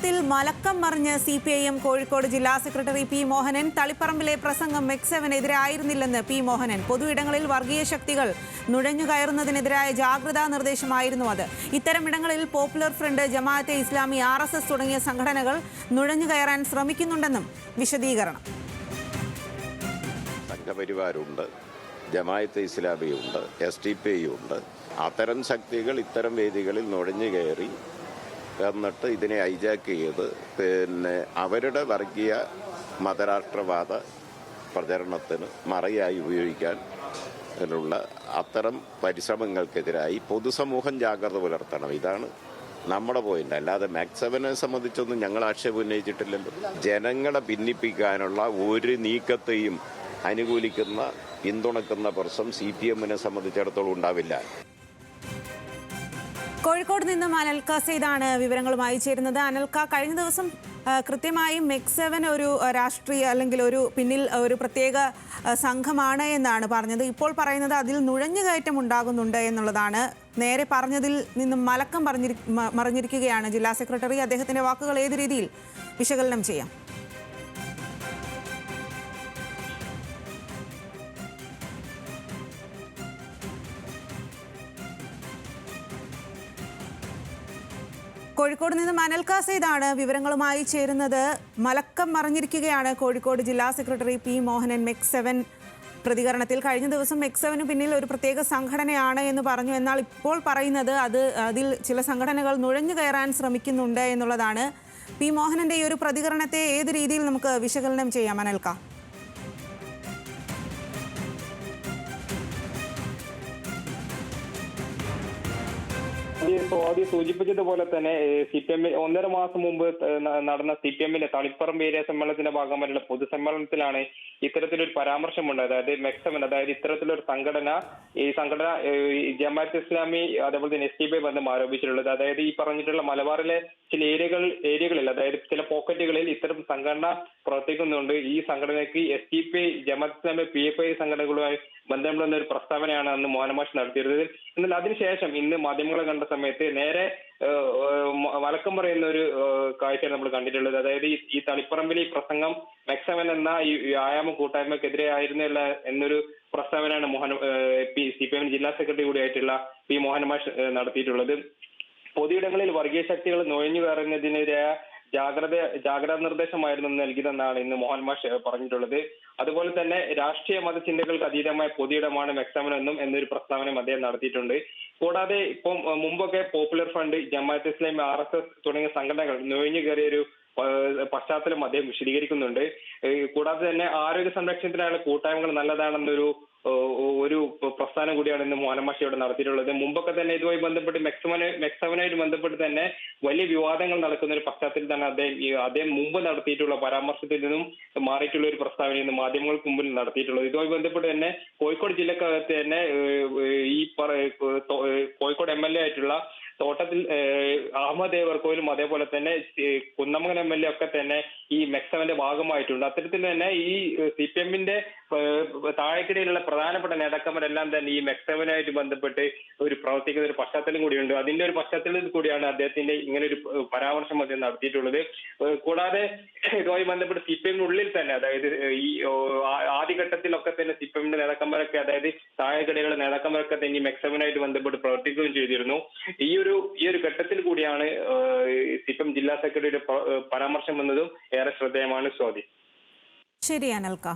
പ്രതികരണത്തിൽ മലക്കം മറിഞ്ഞ് CPIM കോഴിക്കോട് ജില്ലാ സെക്രട്ടറി പി മോഹനൻ. തളിപ്പറമ്പിലെ പ്രസംഗം മെക്സവനെതിരെ ആയിരുന്നില്ലെന്ന് പി മോഹനൻ. പൊതുയിടങ്ങളിൽ വർഗീയ ശക്തികൾ നുഴഞ്ഞുകയറുന്നതിനെതിരായ ജാഗ്രതാ നിർദ്ദേശമായിരുന്നു അത്. ഇത്തരമിടങ്ങളിൽ പോപ്പുലർ ഫ്രണ്ട്, ജമാഅത്തെ ഇസ്ലാമി, RSS തുടങ്ങിയ സംഘടനകൾ നുഴഞ്ഞുകയറാൻ ശ്രമിക്കുന്നുണ്ടെന്നും വിശദീകരണം. സംഘപരിവാരുണ്ട്, ജമാഅത്തെ ഇസ്ലാമിയുണ്ട്, SDPI ഉണ്ട്. അത്തരം ശക്തികൾ ഇത്തരം വേദികളിൽ നുഴഞ്ഞു കയറി എന്നിട്ട് ഇതിനെ ഹൈജാക്ക് ചെയ്ത് അവരുടെ മതരാഷ്ട്രവാദ പ്രചരണത്തിന് മറയായി ഉപയോഗിക്കാൻ അത്തരം പരിശ്രമങ്ങൾക്കെതിരായി പൊതുസമൂഹം ജാഗ്രത പുലർത്തണം. ഇതാണ് നമ്മുടെ പോയിന്റ്. അല്ലാതെ മാക്സവനെ സംബന്ധിച്ചൊന്നും ഞങ്ങൾ ആക്ഷേപം ഉന്നയിച്ചിട്ടില്ലല്ലോ. ജനങ്ങളെ ഭിന്നിപ്പിക്കാനുള്ള ഒരു നീക്കത്തെയും അനുകൂലിക്കുന്ന, പിന്തുണക്കുന്ന പ്രശ്നം CPM-നെ സംബന്ധിച്ചിടത്തോളം ഉണ്ടാവില്ല. കോഴിക്കോട് നിന്നും അനൽക സെയ്ദാണ് വിവരങ്ങളുമായി ചേരുന്നത്. അനൽക, കഴിഞ്ഞ ദിവസം കൃത്യമായും മെക്സവൻ ഒരു രാഷ്ട്രീയ അല്ലെങ്കിൽ പിന്നിൽ ഒരു പ്രത്യേക സംഘമാണ് എന്നാണ് പറഞ്ഞത്. ഇപ്പോൾ പറയുന്നത് അതിൽ നുഴഞ്ഞുകയറ്റം ഉണ്ടാകുന്നുണ്ട് എന്നുള്ളതാണ്. നേരെ പറഞ്ഞതിൽ നിന്നും മലക്കം മറിഞ്ഞിരിക്കുകയാണ് ജില്ലാ സെക്രട്ടറി. അദ്ദേഹത്തിന്റെ വാക്കുകൾ ഏത് രീതിയിൽ വിശകലനം ചെയ്യാം? കോഴിക്കോട് നിന്നും അനൽക സെയ്ദാണ് വിവരങ്ങളുമായി ചേരുന്നത്. മലക്കം മറിഞ്ഞിരിക്കുകയാണ് കോഴിക്കോട് ജില്ലാ സെക്രട്ടറി പി മോഹനൻ. മെക്സവൻ പ്രതികരണത്തിൽ കഴിഞ്ഞ ദിവസം മെക്സവന് പിന്നിൽ ഒരു പ്രത്യേക സംഘടനയാണ് എന്ന് പറഞ്ഞു. എന്നാൽ ഇപ്പോൾ പറയുന്നത് അതിൽ ചില സംഘടനകൾ നുഴഞ്ഞു കയറാൻ ശ്രമിക്കുന്നുണ്ട് എന്നുള്ളതാണ്. പി മോഹനന്റെ ഈ ഒരു പ്രതികരണത്തെ ഏത് രീതിയിൽ നമുക്ക് വിശകലനം ചെയ്യാം അനൽക? ആദ്യം സൂചിപ്പിച്ചതുപോലെ തന്നെ CPM 1.5 മാസം മുമ്പ് നടന്ന CPM-ന്റെ തളിപ്പറമ്പ് ഏരിയ സമ്മേളനത്തിന്റെ ഭാഗമായിട്ടുള്ള പൊതുസമ്മേളനത്തിലാണ് ഇത്തരത്തിലൊരു പരാമർശമുണ്ടായത്. അതായത് മെക്സവൻ, അതായത് ഇത്തരത്തിലൊരു ഈ സംഘടന ജമാഅത്ത് ഇസ്ലാമി അതേപോലെ തന്നെ SDPI ബന്ധം ആരോപിച്ചിട്ടുള്ളത്. അതായത് ഈ പറഞ്ഞിട്ടുള്ള മലബാറിലെ ചില ഏരിയകളിൽ അതായത് ചില പോക്കറ്റുകളിൽ ഇത്തരം സംഘടന പ്രവർത്തിക്കുന്നുണ്ട്. ഈ സംഘടനയ്ക്ക് SDPI, ജമാഅത്ത് ഇസ്ലാമി, PFI സംഘടനകളുമായി ബന്ധമുള്ള ഒരു പ്രസ്താവനയാണ് അന്ന് മോഹനമാഷ് നടത്തിയിരുന്നത്. എന്നാൽ അതിനുശേഷം ഇന്ന് മാധ്യമങ്ങളെ കണ്ട സമയത്ത് നേരെ വലക്കം പറയുന്ന ഒരു കാഴ്ചയാണ് നമ്മൾ കണ്ടിട്ടുള്ളത്. അതായത് ഈ തളിപ്പറമ്പിലെ ഈ പ്രസംഗം മെക്സവൻ എന്ന ഈ വ്യായാമ കൂട്ടായ്മക്കെതിരെ ആയിരുന്നില്ല എന്നൊരു പ്രസ്താവനയാണ് CPM ജില്ലാ സെക്രട്ടറി കൂടിയായിട്ടുള്ള പി മോഹനമാഷ് നടത്തിയിട്ടുള്ളത്. പൊതുയിടങ്ങളിൽ വർഗീയ ശക്തികൾ നുഴഞ്ഞു കയറുന്നതിനെതിരായ ജാഗ്രതാ നിർദ്ദേശമായിരുന്നു നൽകിയതെന്നാണ് ഇന്ന് മോഹൻമാഷ് പറഞ്ഞിട്ടുള്ളത്. അതുപോലെ തന്നെ രാഷ്ട്രീയ മതചിന്തകൾക്ക് അതീതമായ പൊതുയിടമാണ് മെക്സവനെന്നും എന്നൊരു പ്രസ്താവനയും അദ്ദേഹം നടത്തിയിട്ടുണ്ട്. കൂടാതെ ഇപ്പം മുമ്പൊക്കെ popular front, Jamaat Islami, RSS തുടങ്ങിയ സംഘടനകൾ നുഴഞ്ഞു കയറിയൊരു പശ്ചാത്തലം അദ്ദേഹം വിശദീകരിക്കുന്നുണ്ട്. കൂടാതെ തന്നെ ആരോഗ്യ സംരക്ഷണത്തിനായുള്ള കൂട്ടായ്മകൾ നല്ലതാണെന്നൊരു പ്രസ്ഥാനം കൂടിയാണ് ഇന്ന് മോഹനമാഷ് ഇവിടെ നടത്തിയിട്ടുള്ളത്. മുമ്പൊക്കെ തന്നെ ഇതുമായി ബന്ധപ്പെട്ട് മെക്സവനായിട്ട് ബന്ധപ്പെട്ട് തന്നെ വലിയ വിവാദങ്ങൾ നടക്കുന്ന ഒരു പശ്ചാത്തലത്തിൽ തന്നെ അദ്ദേഹം മുമ്പ് നടത്തിയിട്ടുള്ള പരാമർശത്തിൽ നിന്നും മാറിയിട്ടുള്ള ഒരു പ്രസ്താവന ഇന്ന് മാധ്യമങ്ങൾക്ക് മുമ്പിൽ നടത്തിയിട്ടുള്ളത്. ഇതുമായി ബന്ധപ്പെട്ട് തന്നെ കോഴിക്കോട് ജില്ലക്കകത്ത് തന്നെ ഈ കോഴിക്കോട് MLA ആയിട്ടുള്ള തോട്ടത്തിൽ അഹമ്മദ് ദേവർകോയിലും അതേപോലെ തന്നെ കുന്നമംഗലം MLA ഒക്കെ തന്നെ ഈ മെക്സവന്റെ ഭാഗമായിട്ടുണ്ട്. അത്തരത്തിൽ തന്നെ ഈ CPM-ന്റെ താഴേക്കിടയിലുള്ള പ്രധാനപ്പെട്ട നേതാക്കന്മാരെല്ലാം തന്നെ ഈ മെക്സവനായിട്ട് ബന്ധപ്പെട്ട് പ്രവർത്തിക്കുന്ന ഒരു പശ്ചാത്തലം കൂടിയുണ്ട്. അതിന്റെ ഒരു പശ്ചാത്തലത്തിൽ കൂടിയാണ് അദ്ദേഹത്തിന്റെ ഇങ്ങനെ ഒരു പരാമർശം അദ്ദേഹം നടത്തിയിട്ടുള്ളത്. കൂടാതെ ഇതുമായി ബന്ധപ്പെട്ട് CPM-നുള്ളിൽ തന്നെ, അതായത് ഈ ആദ്യഘട്ടത്തിലൊക്കെ തന്നെ CPM-ന്റെ നേതാക്കന്മാരൊക്കെ, അതായത് താഴേക്കിടയിലുള്ള നേതാക്കന്മാരൊക്കെ തന്നെ ഈ മെക്സവനായിട്ട് ബന്ധപ്പെട്ട് പ്രവർത്തിക്കുകയും ചെയ്തിരുന്നു. ഈ ഒരു ഘട്ടത്തിൽ കൂടിയാണ് CPM ജില്ലാ സെക്രട്ടറിയുടെ പരാമർശം വന്നതും ഏറെ ശ്രദ്ധേയമാണ്. സ്വാതി. ശരി അനൽക.